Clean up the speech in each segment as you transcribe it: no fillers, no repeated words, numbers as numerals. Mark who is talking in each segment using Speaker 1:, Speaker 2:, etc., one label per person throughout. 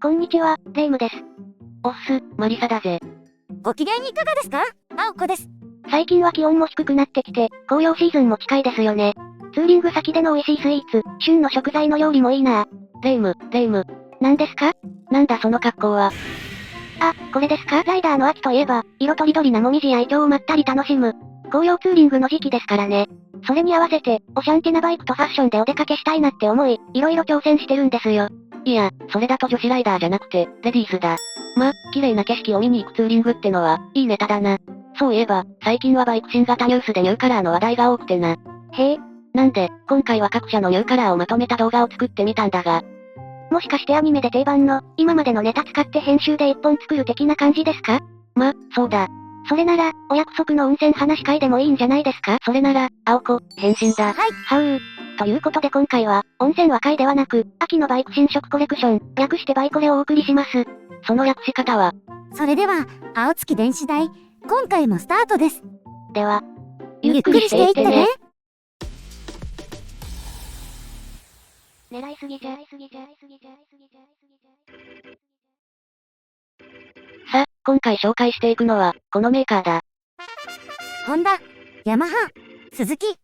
Speaker 1: こんにちは、レイムです。
Speaker 2: おっす、マリサだぜ。
Speaker 3: ご機嫌いかがですか？青子です。
Speaker 1: 最近は気温も低くなってきて、紅葉シーズンも近いですよね。ツーリング先での美味しいスイーツ、旬の食材の料理もいいな。
Speaker 2: レイム。
Speaker 1: 何ですか？
Speaker 2: なんだその格好は。
Speaker 1: あ、これですか？ライダーの秋といえば、色とりどりなもみじやイチョウをまったり楽しむ。紅葉ツーリングの時期ですからね。それに合わせて、オシャンティなバイクとファッションでお出かけしたいなって思い、いろいろ挑戦してるんですよ。
Speaker 2: いや、それだと女子ライダーじゃなくて、レディースだ。綺麗な景色を見に行くツーリングってのは、いいネタだな。そういえば、最近はバイク新型ニュースでニューカラーの話題が多くてな。
Speaker 1: へえ。
Speaker 2: なんで、今回は各社のニューカラーをまとめた動画を作ってみたんだが。
Speaker 1: もしかしてアニメで定番の、今までのネタ使って編集で一本作る的な感じですか？
Speaker 2: そうだ。
Speaker 1: それなら、お約束の温泉話会でもいいんじゃないですか？
Speaker 2: それなら、青子、返信だ。
Speaker 3: はい。
Speaker 1: はうー。ということで今回は、温泉和会ではなく、秋のバイク新色コレクション、略してバイコレをお送りします。
Speaker 2: その略し方は？
Speaker 3: それでは、青月電子台、今回もスタートです。
Speaker 1: では、
Speaker 3: ゆっくりしていってね。
Speaker 1: 狙いすぎじゃ。
Speaker 2: さあ、今回紹介していくのは、このメーカーだ。
Speaker 3: ホンダ、ヤマハ、スズキ、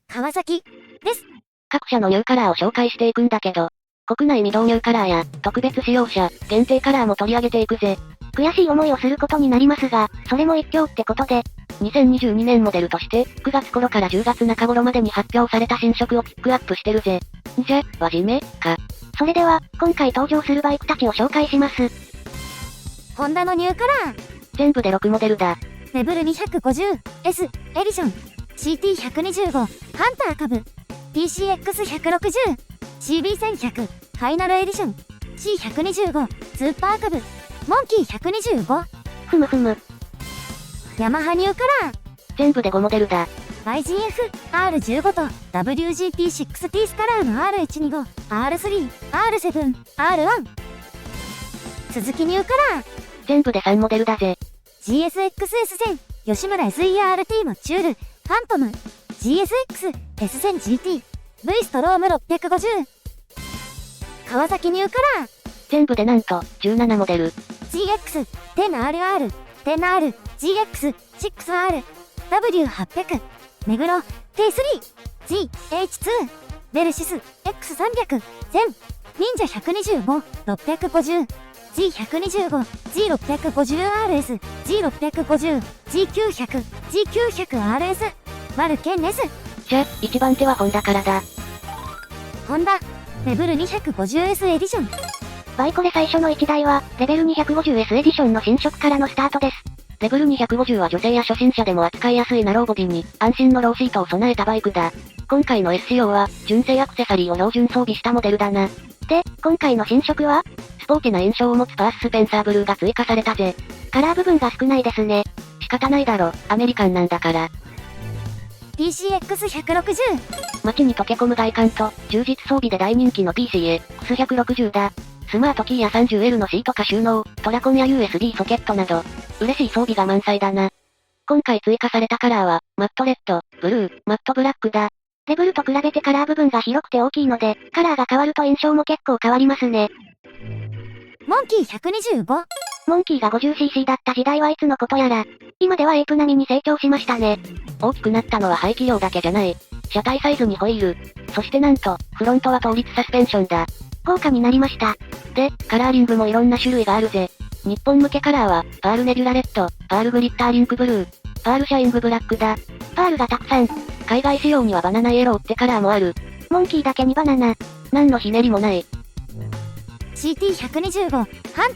Speaker 3: 川崎、です。
Speaker 2: 各社のニューカラーを紹介していくんだけど、国内未導入カラーや、特別使用車、限定カラーも取り上げていくぜ。
Speaker 1: 悔しい思いをすることになりますが、それも一興ってことで、
Speaker 2: 2022年モデルとして、9月頃から10月中頃までに発表された新色をピックアップしてるぜ。じゃ、輪締めか。
Speaker 1: それでは、今回登場するバイクたちを紹介します。
Speaker 3: ホンダのニューカラー。
Speaker 2: 全部で6モデルだ。
Speaker 3: レベル 250S エディション CT125 ハンター株 PCX160 CB1100 ファイナルエディション C125 スーパー株モンキー125。
Speaker 1: ふむふむ。
Speaker 3: ヤマハニューカラー。
Speaker 2: 全部で5モデルだ。
Speaker 3: YGF R15 と WGP6T スカラーの R125 R3 R7 R1。鈴木ニューカラー。
Speaker 2: 全部で3モデルだぜ。
Speaker 3: GSX-S1000 吉村 SERT のチュールファントム GSX-S1000GT V ストローム650。川崎ニューカラー。
Speaker 2: 全部でなんと17モデル。
Speaker 3: GX10RR 10R GX6R W800 目黒 T3 GH2 ベルシス X300 1000 忍者125 650 G125 G650RS G650 G900 G900RS マルケン S。
Speaker 2: じゃ、一番手はホンダからだ。
Speaker 3: ホンダレベル 250S エディション。
Speaker 1: バイコレ最初の1台は、レベル 250S エディションの新色からのスタートです。
Speaker 2: レベル250は女性や初心者でも扱いやすいナローボディに、安心のローシートを備えたバイクだ。今回の S 仕様は、純正アクセサリーを標準装備したモデルだな。
Speaker 1: で、今回の新色は
Speaker 2: スポーティな印象を持つパーススペンサーブルーが追加されたぜ。
Speaker 1: カラー部分が少ないですね。
Speaker 2: 仕方ないだろ、アメリカンなんだから。
Speaker 3: PCX160。
Speaker 2: 街に溶け込む外観と、充実装備で大人気の PCX160 だ。スマートキーや 30L のシートか収納、トラコンや USB ソケットなど、嬉しい装備が満載だな。今回追加されたカラーは、マットレッド、ブルー、マットブラックだ。
Speaker 1: レベルと比べてカラー部分が広くて大きいので、カラーが変わると印象も結構変わりますね。
Speaker 3: モンキー125。
Speaker 1: モンキーが 50cc だった時代はいつのことやら、今ではエイプ並みに成長しましたね。
Speaker 2: 大きくなったのは排気量だけじゃない。車体サイズにホイール。そしてなんと、フロントは倒立サスペンションだ。
Speaker 1: 豪華になりました。
Speaker 2: で、カラーリングもいろんな種類があるぜ。日本向けカラーは、パールネビュラレッド、パールグリッターリンクブルー、パールシャイングブラックだ。
Speaker 1: パールがたくさん。
Speaker 2: 海外仕様にはバナナイエローってカラーもある。
Speaker 1: モンキーだけにバナナ。
Speaker 2: 何のひねりもない。
Speaker 3: CT125 ハン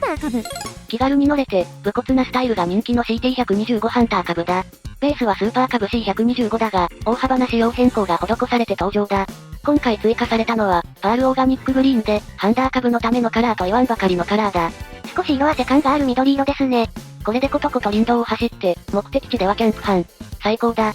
Speaker 3: ター株。
Speaker 2: 気軽に乗れて、武骨なスタイルが人気の CT125 ハンター株だ。ベースはスーパー株 C125 だが、大幅な仕様変更が施されて登場だ。今回追加されたのは、パールオーガニックグリーンで、ハンター株のためのカラーと言わんばかりのカラーだ。
Speaker 1: 少し色あせ感がある緑色ですね。
Speaker 2: これでことこと林道を走って、目的地ではキャンプ飯。最高だ。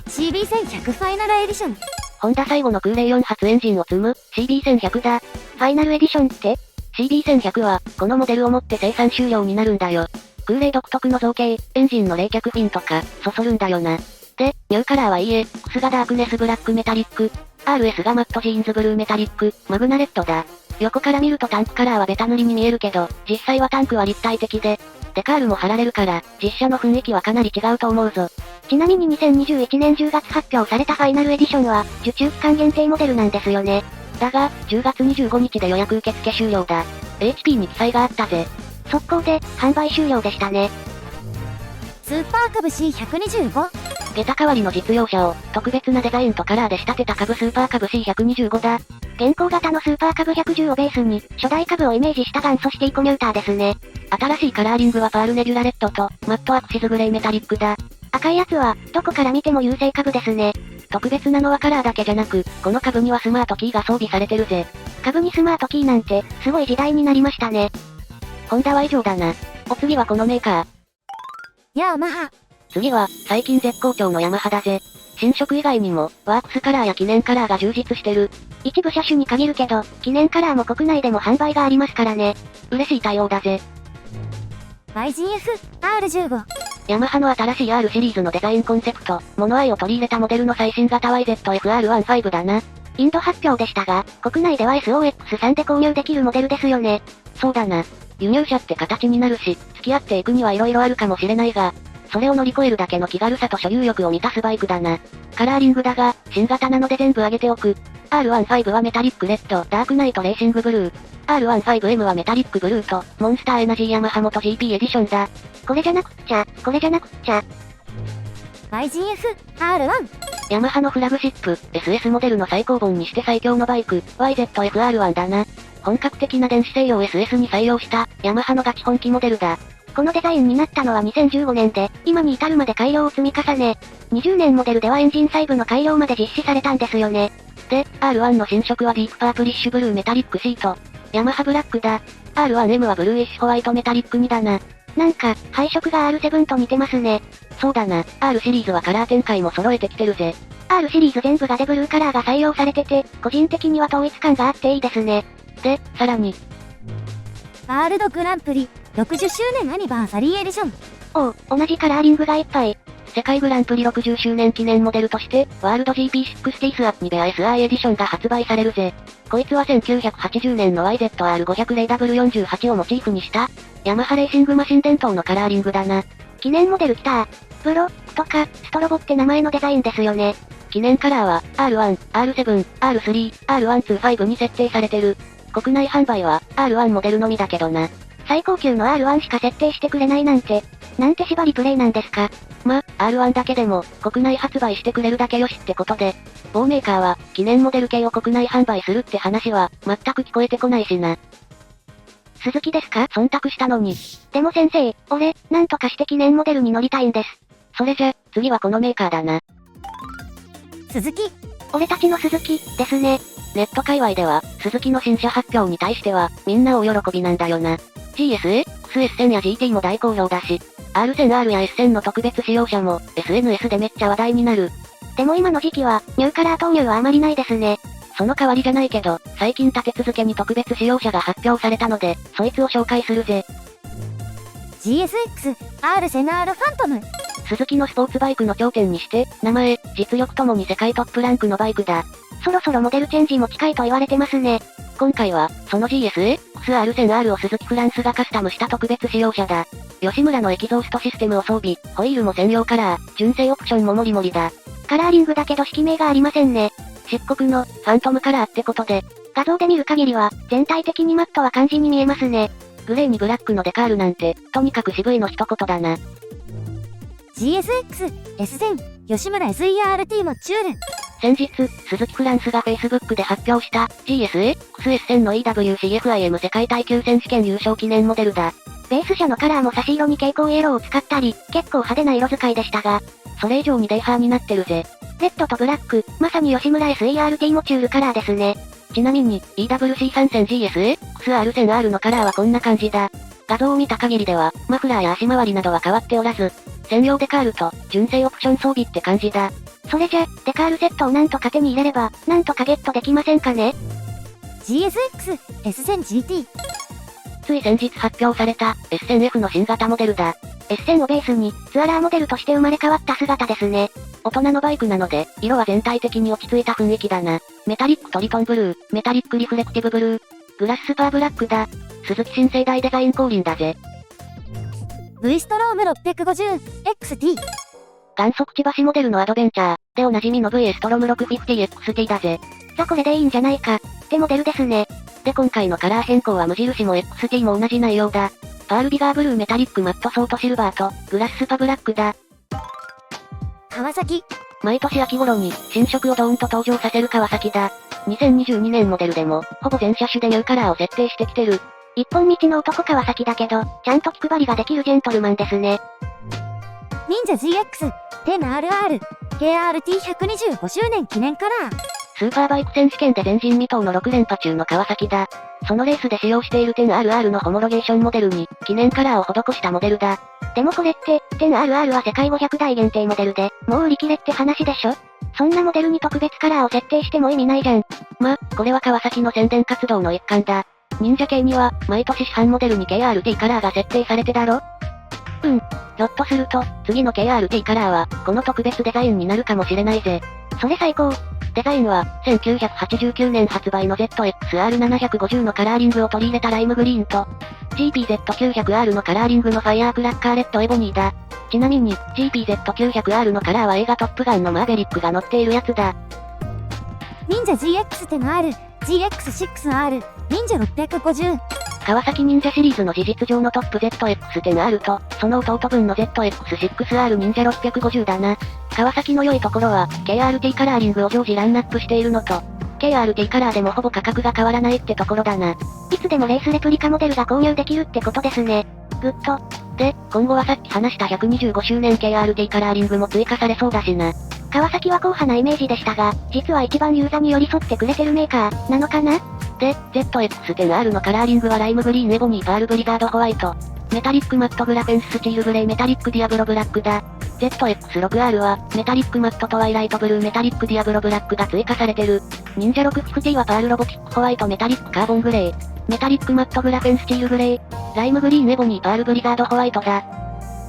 Speaker 3: CB1100 ファイナルエディション。
Speaker 2: ホンダ最後の空冷4発エンジンを積む CB1100 だ。
Speaker 1: ファイナルエディションって
Speaker 2: CB1100 は、このモデルをもって生産終了になるんだよ。空冷独特の造形、エンジンの冷却フィンとか、そそるんだよな。で、ニューカラーは EX がダークネスブラックメタリック、RS がマットジーンズブルーメタリック、マグナレットだ。横から見るとタンクカラーはベタ塗りに見えるけど、実際はタンクは立体的で、デカールも貼られるから、実車の雰囲気はかなり違うと思うぞ。
Speaker 1: ちなみに2021年10月発表されたファイナルエディションは、受注期間限定モデルなんですよね。
Speaker 2: だが、10月25日で予約受付終了だ。HP に記載があったぜ。
Speaker 1: 速攻で、販売終了でしたね。
Speaker 3: スーパーカブ C125。
Speaker 2: 下駄代わりの実用車を、特別なデザインとカラーで仕立てた株スーパーカブ C125 だ。
Speaker 1: 現行型のスーパーカブ110をベースに、初代カブをイメージした元祖シティコミューターですね。
Speaker 2: 新しいカラーリングはパールネビュラレッドと、マットアクシズグレイメタリックだ。
Speaker 1: 赤いやつは、どこから見ても優勢株ですね。
Speaker 2: 特別なのはカラーだけじゃなく、この株にはスマートキーが装備されてるぜ。
Speaker 1: 株にスマートキーなんて、すごい時代になりましたね。
Speaker 2: ホンダは以上だな。お次はこのメーカー。
Speaker 3: ヤマハ。
Speaker 2: 次は、最近絶好調のヤマハだぜ。新色以外にも、ワークスカラーや記念カラーが充実してる。
Speaker 1: 一部車種に限るけど、記念カラーも国内でも販売がありますからね。
Speaker 2: 嬉しい対応だぜ。
Speaker 3: YGF-R15。
Speaker 2: ヤマハの新しい R シリーズのデザインコンセプト、物合いを取り入れたモデルの最新型 YZF-R15 だな。
Speaker 1: インド発表でしたが、国内では SOX3 で購入できるモデルですよね。
Speaker 2: そうだな。輸入車って形になるし、付き合っていくには色々あるかもしれないが、それを乗り越えるだけの気軽さと所有欲を満たすバイクだな。カラーリングだが、新型なので全部上げておく。R15 はメタリックレッド、ダークナイトレーシングブルー。R15M はメタリックブルーと、モンスターエナジーヤマハモト GP エディションだ。
Speaker 1: これじゃなくっちゃ、これじゃなくっちゃ。
Speaker 3: YGF-R1。
Speaker 2: ヤマハのフラグシップ、SS モデルの最高峰にして最強のバイク、YZF-R1 だな。本格的な電子製用 SS に採用した、ヤマハのガチ本気モデルだ。
Speaker 1: このデザインになったのは2015年で、今に至るまで改良を積み重ね、20年モデルではエンジン細部の改良まで実施されたんですよね。
Speaker 2: で、R1 の新色はディープパープリッシュブルーメタリックシート。ヤマハブラックだ。R1M はブルーイッシュホワイトメタリック2だな。
Speaker 1: なんか、配色が R7 と似てますね。
Speaker 2: そうだな。R シリーズはカラー展開も揃えてきてるぜ。
Speaker 1: R シリーズ全部がデブルーカラーが採用されてて、個人的には統一感があっていいですね。
Speaker 2: で、さらに、
Speaker 3: ワールドグランプリ60周年アニバーサリーエディション。
Speaker 1: おう、同じカラーリングがいっぱい。
Speaker 2: 世界グランプリ60周年記念モデルとして、ワールド GP60 スアップニベア SI エディションが発売されるぜ。こいつは1980年の YZR500W48 をモチーフにした、ヤマハレーシングマシン伝統のカラーリングだな。
Speaker 1: 記念モデル来た。プロ、とか、ストロボって名前のデザインですよね。
Speaker 2: 記念カラーは、R1、R7、R3、R125 に設定されてる。国内販売は、R1 モデルのみだけどな。
Speaker 1: 最高級の R1 しか設定してくれないなんて、なんて縛りプレイなんですか。
Speaker 2: ま、R1 だけでも、国内発売してくれるだけよしってことで、某メーカーは、記念モデル系を国内販売するって話は、全く聞こえてこないしな。
Speaker 1: 鈴木ですか？
Speaker 2: 忖度したのに。
Speaker 1: でも先生、俺、なんとかして記念モデルに乗りたいんです。
Speaker 2: それじゃ、次はこのメーカーだな。
Speaker 3: 鈴木。
Speaker 1: 俺たちの鈴木、ですね。
Speaker 2: ネット界隈では、鈴木の新車発表に対しては、みんな大喜びなんだよな。GSA、XS1000 や GT も大好評だし、R1000R や S1000 の特別仕様車も、SNS でめっちゃ話題になる。
Speaker 1: でも今の時期は、ニューカラー投入はあまりないですね。
Speaker 2: その代わりじゃないけど、最近立て続けに特別仕様車が発表されたので、そいつを紹介するぜ。
Speaker 3: GSX-R1000R ファントム。
Speaker 2: 鈴木のスポーツバイクの頂点にして、名前、実力ともに世界トップランクのバイクだ。
Speaker 1: そろそろモデルチェンジも近いと言われてますね。
Speaker 2: 今回は、その GSA、XR1000R を鈴木フランスがカスタムした特別仕様車だ。吉村のエキゾーストシステムを装備、ホイールも専用カラー、純正オプションもモリモリだ。
Speaker 1: カラーリングだけど色名がありませんね。
Speaker 2: 漆黒の、ファントムカラーってことで。
Speaker 1: 画像で見る限りは、全体的にマットは感じに見えますね。
Speaker 2: グレーにブラックのデカールなんて、とにかく渋いの一言だな。
Speaker 3: GSX-S1000、吉村 SERT もチュール。
Speaker 2: 先日、鈴木フランスが Facebook で発表した GSA-XS1000 の EWCFIM 世界耐久選手権優勝記念モデルだ。
Speaker 1: ベース車のカラーも差し色に蛍光イエローを使ったり、結構派手な色使いでしたが、
Speaker 2: それ以上にデイハーになってるぜ。
Speaker 1: レッドとブラック、まさに吉村 SERT もチュールカラーですね。
Speaker 2: ちなみに、EWC3000GSA-XR1000R のカラーはこんな感じだ。画像を見た限りでは、マフラーや足回りなどは変わっておらず、専用デカールと、純正オプション装備って感じだ。
Speaker 1: それじゃ、デカールセットをなんとか手に入れれば、なんとかゲットできませんかね？
Speaker 3: GSX-S1000GT。
Speaker 2: つい先日発表された、S1000F の新型モデルだ。
Speaker 1: S1000 をベースに、ツアラーモデルとして生まれ変わった姿ですね。
Speaker 2: 大人のバイクなので、色は全体的に落ち着いた雰囲気だな。メタリックトリトンブルー、メタリックリフレクティブブルー。グラススパーブラックだ。鈴木新世代デザイン降臨だぜ。
Speaker 3: V ストローム 650XT。
Speaker 2: 元祖くちばしモデルのアドベンチャー、でおなじみの VS ストロム 650XT だぜ。
Speaker 1: これでいいんじゃないか。ってモデルですね。
Speaker 2: で今回のカラー変更は無印も XT も同じ内容だ。パールビガーブルーメタリックマットソートシルバーと、グラススパブラックだ。
Speaker 3: 川崎。
Speaker 2: 毎年秋頃に、新色をドーンと登場させる川崎だ。2022年モデルでも、ほぼ全車種でニューカラーを設定してきてる。
Speaker 1: 一本道の男川崎だけど、ちゃんと気配りができるジェントルマンですね。
Speaker 3: 忍者 GX、10RR、KRT125 周年記念カラー。
Speaker 2: スーパーバイク選手権で前人未到の6連覇中の川崎だ。そのレースで使用している 10RR のホモロゲーションモデルに、記念カラーを施したモデルだ。
Speaker 1: でもこれって、10RR は世界500台限定モデルで、もう売り切れって話でしょ？そんなモデルに特別カラーを設定しても意味ないじゃん。
Speaker 2: これは川崎の宣伝活動の一環だ。忍者系には、毎年市販モデルに KRT カラーが設定されてだろ？ひょっとすると、次の KRT カラーは、この特別デザインになるかもしれないぜ。
Speaker 1: それ最高。
Speaker 2: デザインは、1989年発売の ZXR750 のカラーリングを取り入れたライムグリーンと、GPZ900R のカラーリングのファイヤークラッカーレッドエボニーだ。ちなみに、GPZ900R のカラーは映画トップガンのマーベリックが乗っているやつだ。
Speaker 3: 忍者 GX10R、GX6R、忍者650。
Speaker 2: 川崎忍者シリーズの事実上のトップ ZX10R と、その弟分の ZX6R 忍者650だな。川崎の良いところは、KRT カラーリングを常時ランナップしているのと、KRT カラーでもほぼ価格が変わらないってところだな。
Speaker 1: いつでもレースレプリカモデルが購入できるってことですね。グッド。
Speaker 2: で、今後はさっき話した125周年 KRT カラーリングも追加されそうだしな。
Speaker 1: 川崎は硬派なイメージでしたが、実は一番ユーザーに寄り添ってくれてるメーカー、なのかな？
Speaker 2: で、ZX10R のカラーリングはライムグリーンエボニーパールブリザードホワイト、メタリックマットグラフェンススチールグレイメタリックディアブロブラックだ。ZX6R は、メタリックマットトワイライトブルーメタリックディアブロブラックが追加されてる。忍者650はパールロボティックホワイトメタリックカーボングレー、メタリックマットグラフェンスチールグレー、ライムグリーンエボニーパールブリザードホワイトだ。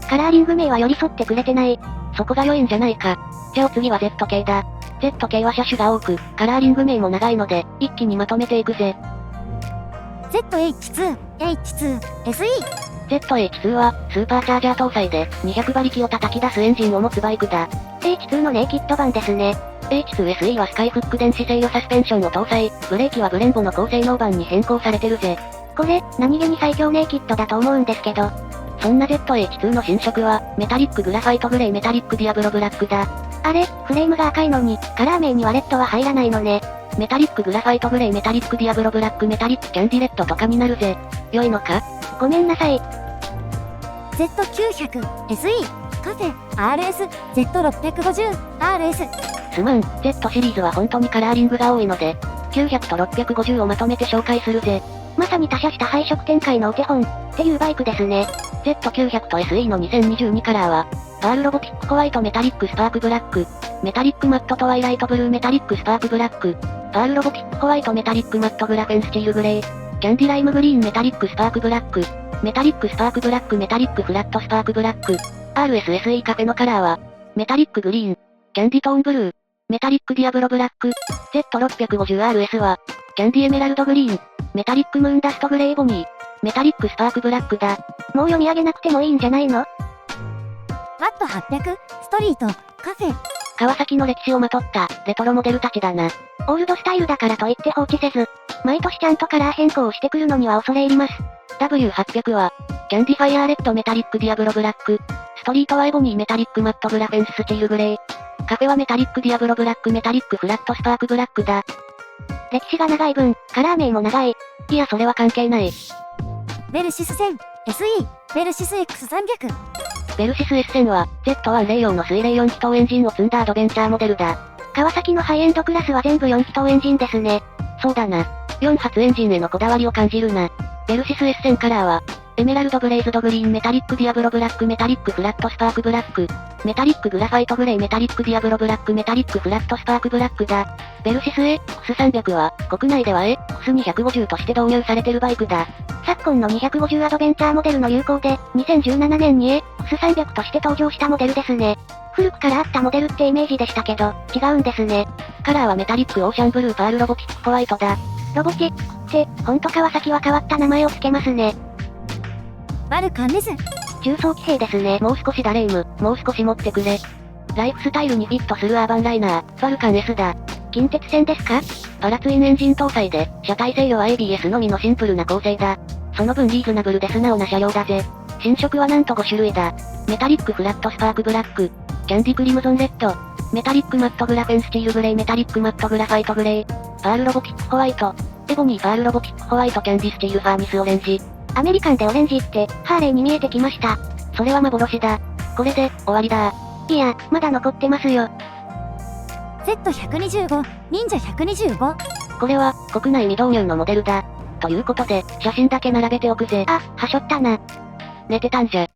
Speaker 1: カラーリング名は寄り添ってくれてない。
Speaker 2: そこが良いんじゃないか。じゃあ次は Z 系だ。Z 系は車種が多く、カラーリング名も長いので、一気にまとめていくぜ。
Speaker 3: ZH2、H2、SE。
Speaker 2: ZH2 は、スーパーチャージャー搭載で、200馬力を叩き出すエンジンを持つバイクだ。
Speaker 1: H2 のネイキッド版ですね。
Speaker 2: H2SE はスカイフック電子制御サスペンションを搭載、ブレーキはブレンボの高性能版に変更されてるぜ。
Speaker 1: これ、何気に最強ネイキッドだと思うんですけど。
Speaker 2: そんな ZH2 の新色は、メタリックグラファイトグレーメタリックディアブロブラックだ。
Speaker 1: あれ、フレームが赤いのに、カラー名にはレッドは入らないのね。
Speaker 2: メタリックグラファイトグレーメタリックディアブロブラックメタリックキャンディレッドとかになるぜ。良いのか？
Speaker 1: ごめんなさい。
Speaker 3: Z900、SE、カフェ、RS、Z650、RS。
Speaker 2: すまん、Z シリーズは本当にカラーリングが多いので、900と650をまとめて紹介するぜ。
Speaker 1: まさに他社した配色展開のお手本、っていうバイクですね。
Speaker 2: Z900 と SE の2022カラーは、パールロボティックホワイトメタリックスパークブラック、メタリックマットトワイライトブルーメタリックスパークブラック、パールロボティックホワイトメタリックマットグラフェンスチールグレー、キャンディライムグリーンメタリックスパークブラック、メタリックスパークブラックメタリックフラットスパークブラック、RSSE カフェのカラーは、メタリックグリーン、キャンディトーンブルー、メタリックディアブロブラック、Z650RS は、キャンディエメラルドグリーン、メタリックムーンダストグレーボニー、メタリックスパークブラックだ。
Speaker 1: もう読み上げなくてもいいんじゃないの？
Speaker 3: ワット800、ストリート、カフェ。
Speaker 2: 川崎の歴史をまとった、レトロモデルたちだな。
Speaker 1: オールドスタイルだからといって放置せず、毎年ちゃんとカラー変更をしてくるのには恐れ入ります。
Speaker 2: W800 は、キャンディファイアーレッドメタリックディアブロブラック、ストリートはエボニーメタリックマットグラフェンススチールグレー、カフェはメタリックディアブロブラックメタリックフラットスパークブラックだ。
Speaker 1: 歴史が長い分、カラー名も長い。
Speaker 2: いやそれは関係ない。
Speaker 3: ベルシス1000、SE、ベルシス X300。
Speaker 2: ベルシス S1000 は、Z104 の水冷4気筒エンジンを積んだアドベンチャーモデルだ。
Speaker 1: 川崎のハイエンドクラスは全部4気筒エンジンですね。
Speaker 2: そうだな。4発エンジンへのこだわりを感じるな。ベルシス S1000 カラーは、エメラルドブレイズドグリーンメタリックディアブロブラックメタリックフラットスパークブラック、メタリックグラファイトグレイメタリックディアブロブラックメタリックフラットスパークブラックだ。ベルシス X300 は、国内では X250 として導入されてるバイクだ。
Speaker 1: 昨今の250アドベンチャーモデルの流行で、2017年に X300 として登場したモデルですね。古くからあったモデルってイメージでしたけど、違うんですね。
Speaker 2: カラーはメタリックオーシャンブルーパールロボティックホワイトだ。
Speaker 1: ロボティック。ほんと川崎は変わった名前を付けますね。
Speaker 3: バルカンです。
Speaker 1: 中装騎兵ですね。
Speaker 2: もう少しだレイム、もう少し持ってくれ。ライフスタイルにフィットするアーバンライナー、バルカン S だ。
Speaker 1: 近鉄線ですか？
Speaker 2: パラツインエンジン搭載で、車体制御は ABS のみのシンプルな構成だ。その分リーズナブルで素直な車両だぜ。新色はなんと5種類だ。メタリックフラットスパークブラック、キャンディクリムゾンレッド、メタリックマットグラフェンスチールグレイメタリックマットグラファイトグレイ、パールロボティックホワイト、エボニーパールロボティックホワイトキャンディスチールファーミスオレンジ。
Speaker 1: アメリカンでオレンジって、ハーレーに見えてきました。
Speaker 2: それは幻だ。これで、終わりだ。
Speaker 1: いや、まだ残ってますよ。
Speaker 3: Z125、忍者125。
Speaker 2: これは、国内未導入のモデルだ。ということで、写真だけ並べておくぜ。
Speaker 1: あ、はしょったな。
Speaker 2: 寝てたんじゃ。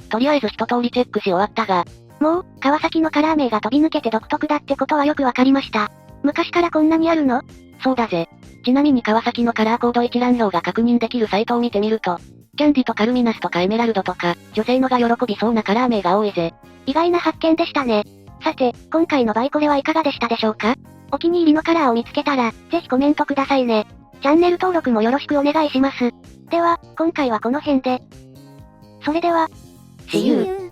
Speaker 2: とりあえず一通りチェックし終わったが、
Speaker 1: もう、川崎のカラー名が飛び抜けて独特だってことはよくわかりました。昔からこんなにあるの？
Speaker 2: そうだぜ。ちなみに川崎のカラーコード一覧表が確認できるサイトを見てみると、キャンディとカルミナスとかエメラルドとか、女性のが喜びそうなカラー名が多いぜ。
Speaker 1: 意外な発見でしたね。さて、今回のバイコレはいかがでしたでしょうか？お気に入りのカラーを見つけたら、ぜひコメントくださいね。チャンネル登録もよろしくお願いします。では、今回はこの辺で。それでは、
Speaker 2: See you!